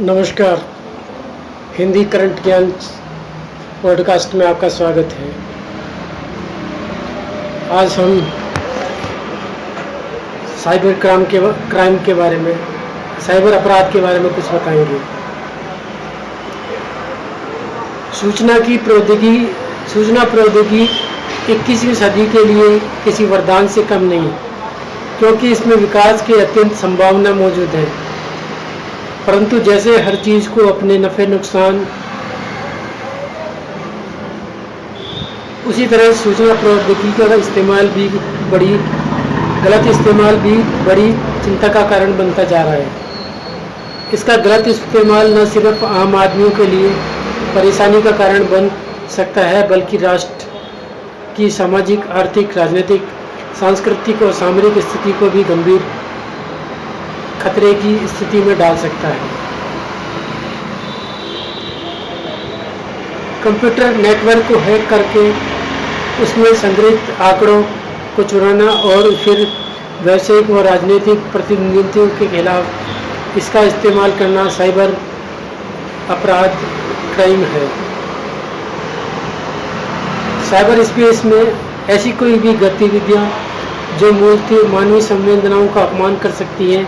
नमस्कार। हिंदी करंट ज्ञान पॉडकास्ट में आपका स्वागत है। आज हम साइबर क्राइम के बारे में, साइबर अपराध के बारे में कुछ बताएंगे। सूचना प्रौद्योगिकी 21वीं सदी के लिए किसी वरदान से कम नहीं, क्योंकि इसमें विकास की अत्यंत संभावना मौजूद है। परंतु जैसे हर चीज़ को अपने नफ़े नुकसान, उसी तरह सूचना प्रौद्योगिकी का गलत इस्तेमाल भी बड़ी चिंता का कारण बनता जा रहा है। इसका गलत इस्तेमाल न सिर्फ आम आदमियों के लिए परेशानी का कारण बन सकता है, बल्कि राष्ट्र की सामाजिक, आर्थिक, राजनीतिक, सांस्कृतिक और सामरिक स्थिति को भी गंभीर खतरे की स्थिति में डाल सकता है। कंप्यूटर नेटवर्क को हैक करके उसमें संग्रहित आंकड़ों को चुराना और फिर व्यावसायिक व राजनीतिक प्रतिनिधियों के खिलाफ इसका इस्तेमाल करना साइबर अपराध क्राइम है। साइबर स्पेस में ऐसी कोई भी गतिविधियां जो मूलतः मानवीय संवेदनाओं का अपमान कर सकती हैं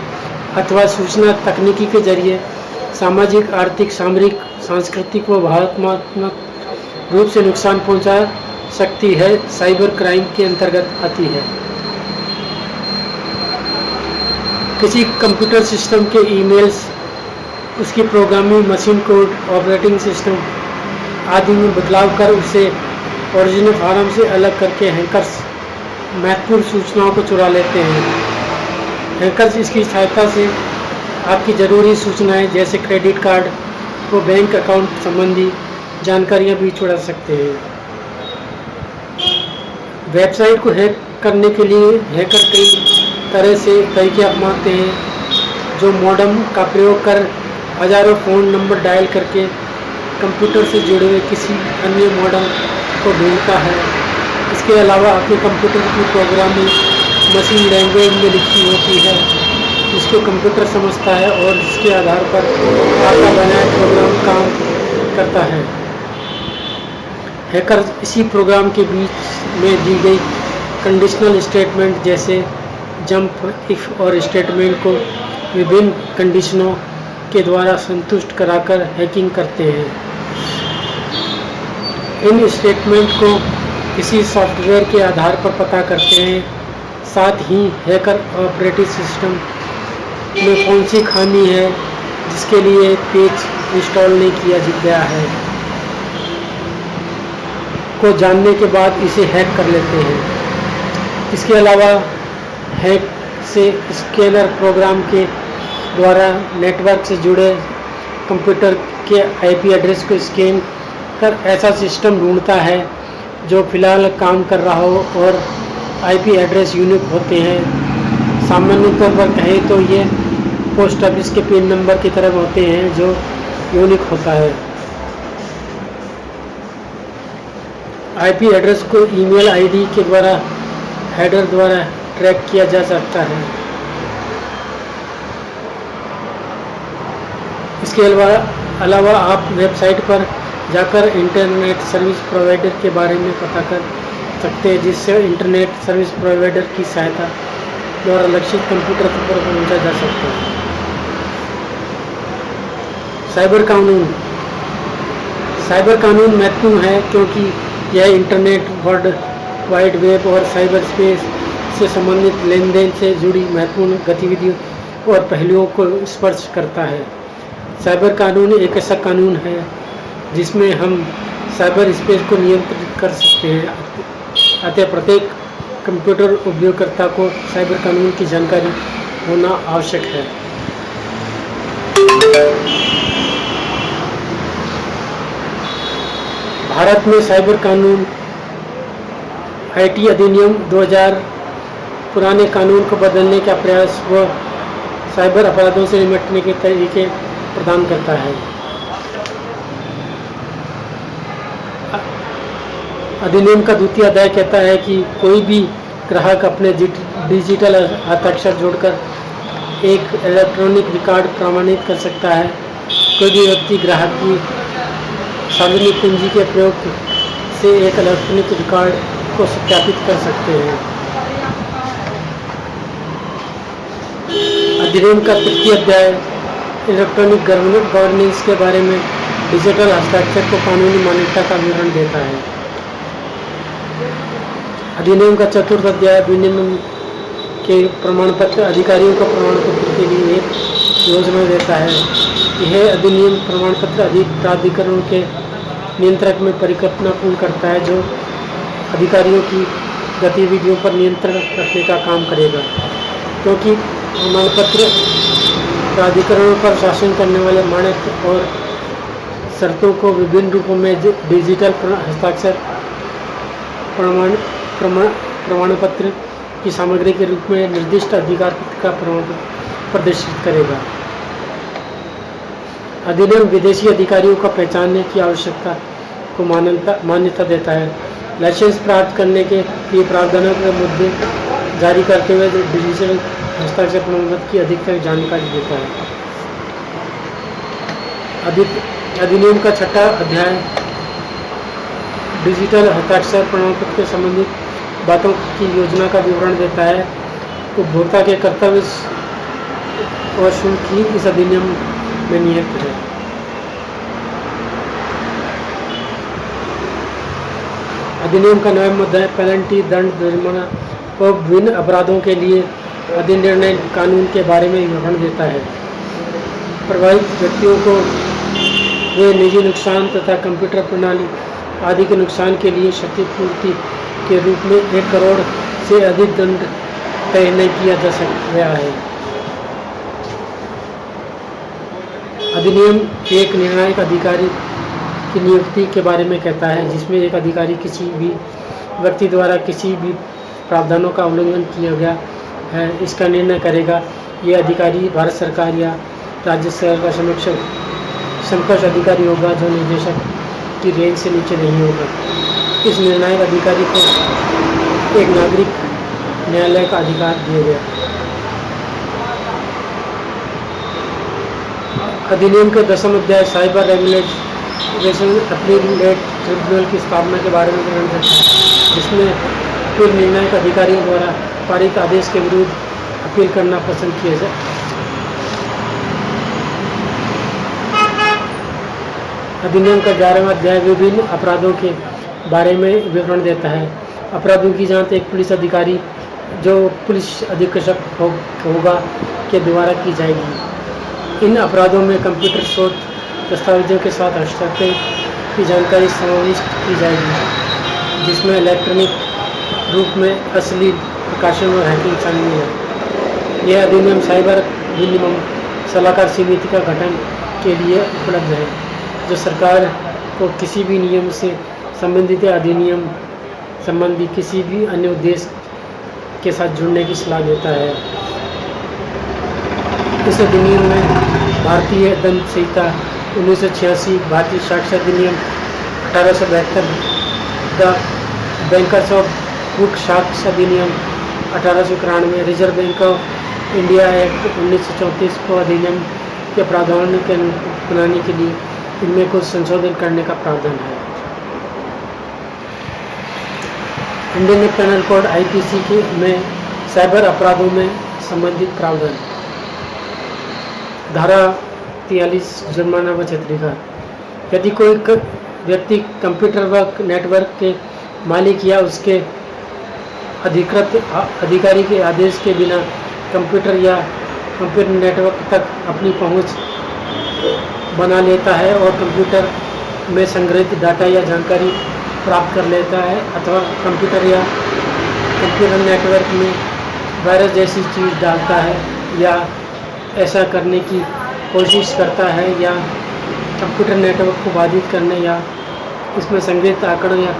अथवा सूचना तकनीकी के जरिए सामाजिक, आर्थिक, सामरिक, सांस्कृतिक व भावनात्मक रूप से नुकसान पहुंचा सकती है, साइबर क्राइम के अंतर्गत आती है। किसी कंप्यूटर सिस्टम के ईमेल्स, उसकी programming, machine code, operating system आदि में बदलाव कर उसे ओरिजिनल फार्म से अलग करके हैकर्स महत्वपूर्ण सूचनाओं को चुरा लेते हैं। हैकर्स इसकी सहायता से आपकी ज़रूरी सूचनाएं जैसे क्रेडिट कार्ड व बैंक अकाउंट संबंधी जानकारियां भी चुरा सकते हैं। वेबसाइट को हैक करने के लिए हैकर कई तरह से तरीके अपनाते हैं, जो मॉडेम का प्रयोग कर हजारों फ़ोन नंबर डायल करके कंप्यूटर से जुड़े हुए किसी अन्य मॉडेम को ढूंढता है। इसके अलावा आपके कंप्यूटर की प्रोग्रामिंग मशीन लैंग्वेज में लिखी होती है, जिसको कंप्यूटर समझता है और जिसके आधार पर आपका बनाया प्रोग्राम काम करता है। हैकर इसी प्रोग्राम के बीच में दी गई कंडीशनल स्टेटमेंट जैसे जंप, इफ और स्टेटमेंट को विभिन्न कंडीशनों के द्वारा संतुष्ट कराकर हैकिंग करते हैं। इन स्टेटमेंट को किसी सॉफ्टवेयर के आधार पर पता करते हैं। साथ ही हैकर ऑपरेटिंग सिस्टम में कौन सी खामी है जिसके लिए पेज इंस्टॉल नहीं किया गया है को जानने के बाद इसे हैक कर लेते हैं। इसके अलावा हैक से स्कैनर प्रोग्राम के द्वारा नेटवर्क से जुड़े कंप्यूटर के आईपी एड्रेस को स्कैन कर ऐसा सिस्टम ढूंढता है जो फिलहाल काम कर रहा हो, और आईपी एड्रेस यूनिक होते हैं। सामान्य तौर पर कहें तो ये पोस्ट ऑफिस के पिन नंबर की तरह होते हैं जो यूनिक होता है। आईपी एड्रेस को ईमेल आईडी के द्वारा हेडर द्वारा ट्रैक किया जा सकता है। इसके अलावा आप वेबसाइट पर जाकर इंटरनेट सर्विस प्रोवाइडर के बारे में पता कर सकते हैं, जिससे इंटरनेट सर्विस प्रोवाइडर की सहायता द्वारा लक्षित कंप्यूटर पर पहुंचा जा सकता है। साइबर कानून महत्वपूर्ण है क्योंकि यह इंटरनेट, वर्ल्ड वाइड वेब और साइबर स्पेस से संबंधित लेन देन से जुड़ी महत्वपूर्ण गतिविधियों और पहलुओं को स्पर्श करता है। साइबर कानून एक ऐसा कानून है जिसमें हम साइबर स्पेस को नियंत्रित कर सकते हैं। अतः प्रत्येक कंप्यूटर उपयोगकर्ता को साइबर कानून की जानकारी होना आवश्यक है। भारत में साइबर कानून आईटी अधिनियम 2000 पुराने कानून को बदलने का प्रयास व साइबर अपराधों से निपटने के तरीके प्रदान करता है। अधिनियम का द्वितीय अध्याय कहता है कि कोई भी ग्राहक अपने डिजिटल हस्ताक्षर जोड़कर एक इलेक्ट्रॉनिक रिकॉर्ड प्रमाणित कर सकता है कोई भी व्यक्ति ग्राहक की सार्वजनिक कुंजी के प्रयोग से एक इलेक्ट्रॉनिक रिकॉर्ड को सत्यापित कर सकते हैं। अधिनियम का तृतीय अध्याय इलेक्ट्रॉनिक गवर्नेंस के बारे में डिजिटल हस्ताक्षर को कानूनी मान्यता का विवरण देता है। अधिनियम का चतुर्थ अध्याय विनिमय के प्रमाण पत्र अधिकारियों को प्रमाण पत्र के लिए एक योजना देता है। यह अधिनियम प्रमाण पत्र अधिक प्राधिकरणों के नियंत्रक में परिकल्पना पूर्ण करता है जो अधिकारियों की गतिविधियों पर नियंत्रण रखने का काम करेगा, क्योंकि प्रमाण पत्र प्राधिकरणों पर शासन करने वाले मानक और शर्तों को विभिन्न रूपों में डिजिटल हस्ताक्षर प्रमाण पत्र की सामग्री के रूप में निर्दिष्ट अधिकार का प्रमाण प्रदर्शित करेगा। अधिनियम विदेशी अधिकारियों को पहचानने की आवश्यकता को मान्यता देता है। लाइसेंस प्राप्त करने के लिए प्रावधानों के मुद्दे जारी करते हुए डिजिटल हस्ताक्षर प्रमाण पत्र की अधिकतर जानकारी देता है। अधिनियम का छठा अध्याय डिजिटल हस्ताक्षर प्रमाण पत्र से संबंधित बातों की योजना का विवरण देता है। उपभोक्ता के कर्तव्य और शुल्क ही इस अधिनियम में निहित है। अधिनियम का नवम अध्याय पेनल्टी दंड जुर्माना और विभिन्न अपराधों के लिए अधिनिर्णय कानून के बारे में विवरण देता है। प्रभावित व्यक्तियों को वे निजी नुकसान तथा कंप्यूटर प्रणाली आदि के नुकसान के लिए क्षतिपूर्ति के रूप में 1 करोड़ से अधिक दंड तय नहीं किया जा गया है। अधिनियम एक निर्णायक अधिकारी की नियुक्ति के बारे में कहता है, जिसमें एक अधिकारी किसी भी व्यक्ति द्वारा किसी भी प्रावधानों का उल्लंघन किया गया है इसका निर्णय करेगा। ये अधिकारी भारत सरकार या राज्य सरकार का समकक्ष अधिकारी होगा जो निदेशक की रेंज से नीचे नहीं होगा। इस निर्णायक अधिकारी को एक नागरिक न्यायालय का अधिकार दिया गया। अधिनियम के 10वें अध्याय साइबर रेगुलेशन अपीलेट ट्रिब्यूनल की स्थापना के बारे में वर्णन करता है, जिसमें पूर्व निर्णायक अधिकारियों द्वारा पारित आदेश के विरुद्ध अपील करना पसंद किया जाए। अधिनियम का 11वां अध्याय विभिन्न अपराधों के बारे में विवरण देता है। अपराधों की जांच एक पुलिस अधिकारी जो पुलिस अधीक्षक होगा के द्वारा की जाएगी। इन अपराधों में कंप्यूटर स्रोत दस्तावेजों के साथ हस्ताक्षर की जानकारी समाविष्ट की जाएगी, जिसमें इलेक्ट्रॉनिक रूप में असली प्रकाशन और हैकिंग शामिल है। यह अधिनियम साइबर विनिमय सलाहकार समिति का गठन के लिए उपलब्ध है, जो सरकार को किसी भी नियम से संबंधित अधिनियम संबंधी किसी भी अन्य उद्देश्य के साथ जुड़ने की सलाह देता है। इस अधिनियम में भारतीय दंड संहिता 1986, भारतीय साक्ष्य अधिनियम 1872, द बैंकर्स ऑफ बुक साक्ष्य अधिनियम 1891, reserve bank of India act 1934 को अधिनियम के प्रावधानों के बनाने के लिए इनमें कुछ संशोधन करने का प्रावधान है। इंडियन पेनल कोड IPC के में साइबर अपराधों में संबंधित प्रावधान। धारा 43 जुर्माना व क्षेत्रीय। यदि कोई व्यक्ति कंप्यूटर व नेटवर्क के मालिक या उसके अधिकृत अधिकारी के आदेश के बिना कंप्यूटर या कंप्यूटर नेटवर्क तक अपनी पहुंच बना लेता है और कंप्यूटर में संग्रहित डाटा या जानकारी प्राप्त कर लेता है, अथवा कंप्यूटर या कंप्यूटर नेटवर्क में वायरस जैसी चीज़ डालता है या ऐसा करने की कोशिश करता है, या कंप्यूटर नेटवर्क को बाधित करने या इसमें संग्रहित आंकड़ों या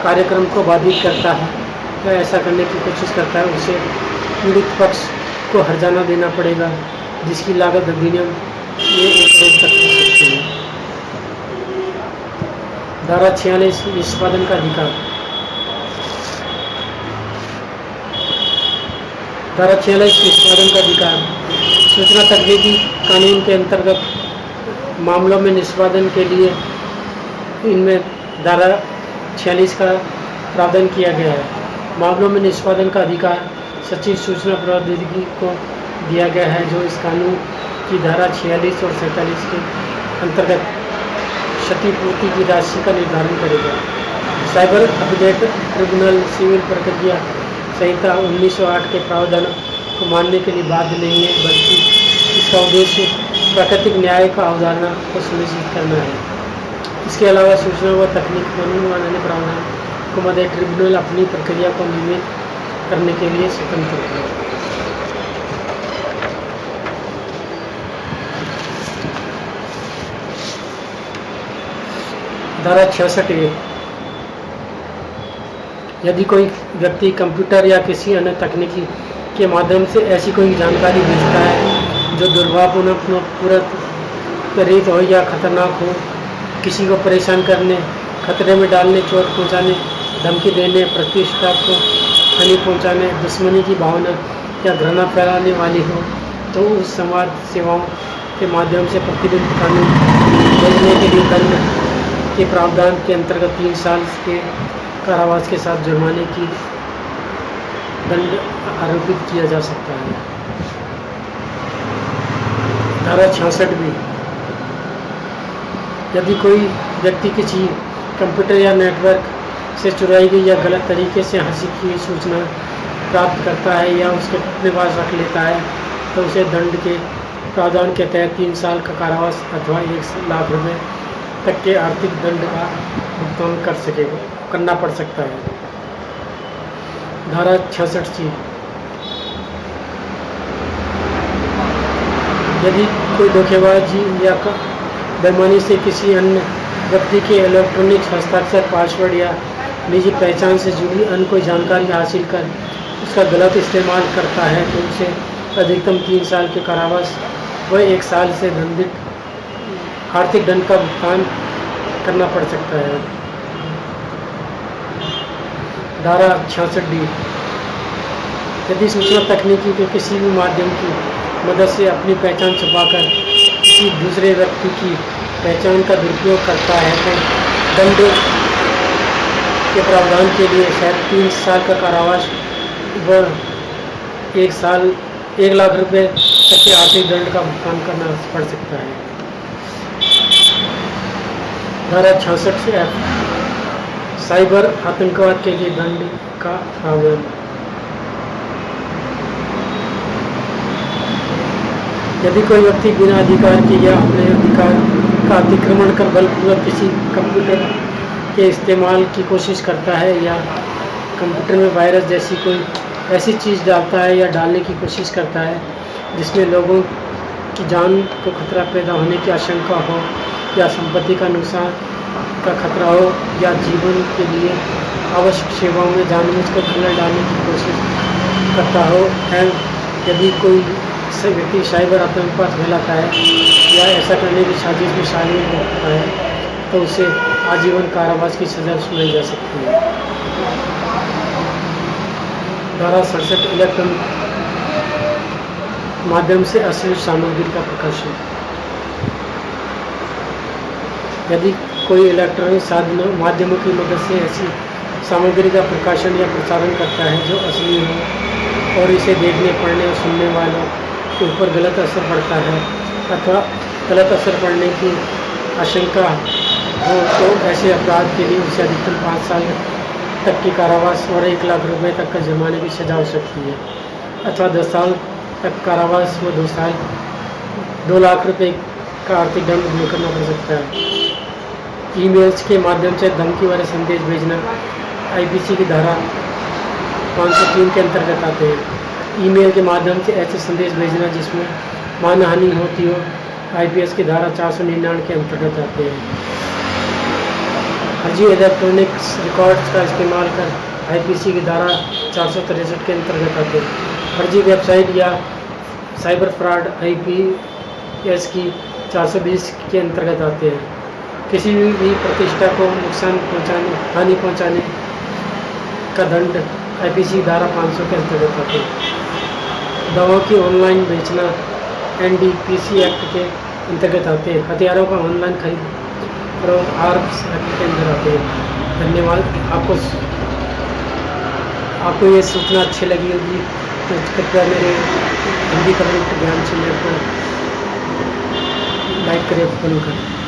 कार्यक्रम को बाधित करता है या ऐसा करने की कोशिश करता है, उसे पीड़ित पक्ष को हर्जाना देना पड़ेगा, जिसकी लागत अधिनियम ये 1 करोड़ तक हो सकती है। धारा 46 निष्पादन का अधिकार। धारा 46 निष्पादन का अधिकार सूचना तकनीकी कानून के अंतर्गत मामलों में निष्पादन के लिए इनमें धारा 46 का प्रावधान किया गया है। मामलों में निष्पादन का अधिकार सचिव सूचना प्रौद्योगिकी को दिया गया है, जो इस कानून की धारा 46 और 47 के अंतर्गत क्षतिपूर्ति की राशि का निर्धारण करेगा। साइबर अपडेट ट्रिब्यूनल सिविल प्रक्रिया संहिता 1908 के प्रावधान को मानने के लिए बाध्य नहीं है, बल्कि इसका उद्देश्य प्राकृतिक न्याय का अवधारणा को सुनिश्चित करना है। इसके अलावा सूचना व तकनीक कानून व अन्य प्रावधान को मध्य ट्रिब्यूनल अपनी प्रक्रिया को नियमित करने के लिए स्वतंत्र है। धारा 66 यदि कोई व्यक्ति कंप्यूटर या किसी अन्य तकनीकी के माध्यम से ऐसी कोई जानकारी भेजता है जो दुर्भावनापूर्ण प्रेरित हो या खतरनाक हो, किसी को परेशान करने, खतरे में डालने, चोट पहुंचाने, धमकी देने, प्रतिष्ठा को हानि पहुंचाने, दुश्मनी की भावना या घृणा फैलाने वाली हो, तो उस समाज सेवाओं के माध्यम से प्रतिबंधित कानून भेजने के लिए दंड के प्रावधान के अंतर्गत 3 साल के कारावास के साथ जुर्माने की दंड आरोपित किया जा सकता है। धारा 66 भी यदि कोई व्यक्ति किसी कंप्यूटर या नेटवर्क से चुराई गई या गलत तरीके से हासिल की सूचना प्राप्त करता है या उसके अपने पास रख लेता है, तो उसे दंड के प्रावधान के तहत 3 साल का कारावास अथवा 1 लाख रुपए तक के आर्थिक दंड का भुगतान करना पड़ सकता है। धारा 66C यदि कोई धोखेबाजी या बेईमानी से किसी अन्य व्यक्ति के इलेक्ट्रॉनिक हस्ताक्षर, पासवर्ड या निजी पहचान से जुड़ी अन्य कोई जानकारी हासिल कर उसका गलत इस्तेमाल करता है, तो उसे अधिकतम 3 साल के कारावास व 1 साल से दंडित आर्थिक दंड का भुगतान करना पड़ सकता है। धारा 66D यदि सूचना तकनीकी के किसी भी माध्यम की मदद से अपनी पहचान छुपाकर किसी दूसरे व्यक्ति की पहचान का दुरुपयोग करता है, तो दंड के प्रावधान के लिए शायद 3 साल का कारावास व 1 लाख रुपए तक के आर्थिक दंड का भुगतान करना पड़ सकता है। धारा 66F साइबर आतंकवाद के लिए दंड का प्रावधान। यदि कोई व्यक्ति बिना अधिकार के या अपने अधिकार का अतिक्रमण कर बलपूर्वक किसी कंप्यूटर के इस्तेमाल की कोशिश करता है या कंप्यूटर में वायरस जैसी कोई ऐसी चीज़ डालता है या डालने की कोशिश करता है जिसमें लोगों की जान को खतरा पैदा होने की आशंका हो या संपत्ति का नुकसान का खतरा हो या जीवन के लिए आवश्यक सेवाओं में जानबूझकर खलल डालने की कोशिश करता हो, एंड यदि कोई व्यक्ति साइबर आतंकवाद फैलाता है या ऐसा करने की साजिश में शामिल होता है, तो उसे आजीवन कारावास की सजा सुनाई जा सकती है। धारा 67 इलेक्ट्रॉनिक माध्यम से अश्लील सामग्री का प्रकाशन। यदि कोई इलेक्ट्रॉनिक साधनों माध्यमों की मदद से ऐसी सामग्री का प्रकाशन या प्रसारण करता है जो अश्लील हो और इसे देखने, पढ़ने और सुनने वालों के ऊपर गलत असर पड़ता है अथवा गलत असर पड़ने की आशंका हो, तो ऐसे अपराध के लिए उसे अधिकतम 5 साल तक की कारावास और 1 लाख रुपए तक का जुर्माने की सजा हो सकती है, अथवा 10 साल तक कारावास व 2 लाख रुपए का आर्थिक दंड भी करना पड़ सकता है। ईमेल्स के माध्यम से धमकी वाले संदेश भेजना आईपीसी की धारा 503 के अंतर्गत आते हैं। ईमेल के माध्यम से ऐसे संदेश भेजना जिसमें मानहानि होती हो आईपीएस की धारा 499 के अंतर्गत आते हैं। फर्जी इलेक्ट्रॉनिक्स रिकॉर्ड्स का इस्तेमाल कर आईपीसी की धारा 463 के अंतर्गत आते हैं। फर्जी वेबसाइट या साइबर फ्रॉड आईपीएस की 420 के अंतर्गत आते हैं। किसी भी प्रतिष्ठा को नुकसान पहुंचाने, हानि पहुंचाने का दंड आईपीसी धारा 500 के अंतर्गत आते हैं। दवाओं की ऑनलाइन बेचना एनडीपीसी एक्ट के अंतर्गत आते हैं। हथियारों का ऑनलाइन खरीद और आर्म्स एक्ट के अंदर आते हैं। धन्यवाद। आपको ये सूचना अच्छी लगी होगी तो कृपया मेरे हिंदी कम्युनिटी ज्ञान चैनल को लाइक करें, फॉलो करें।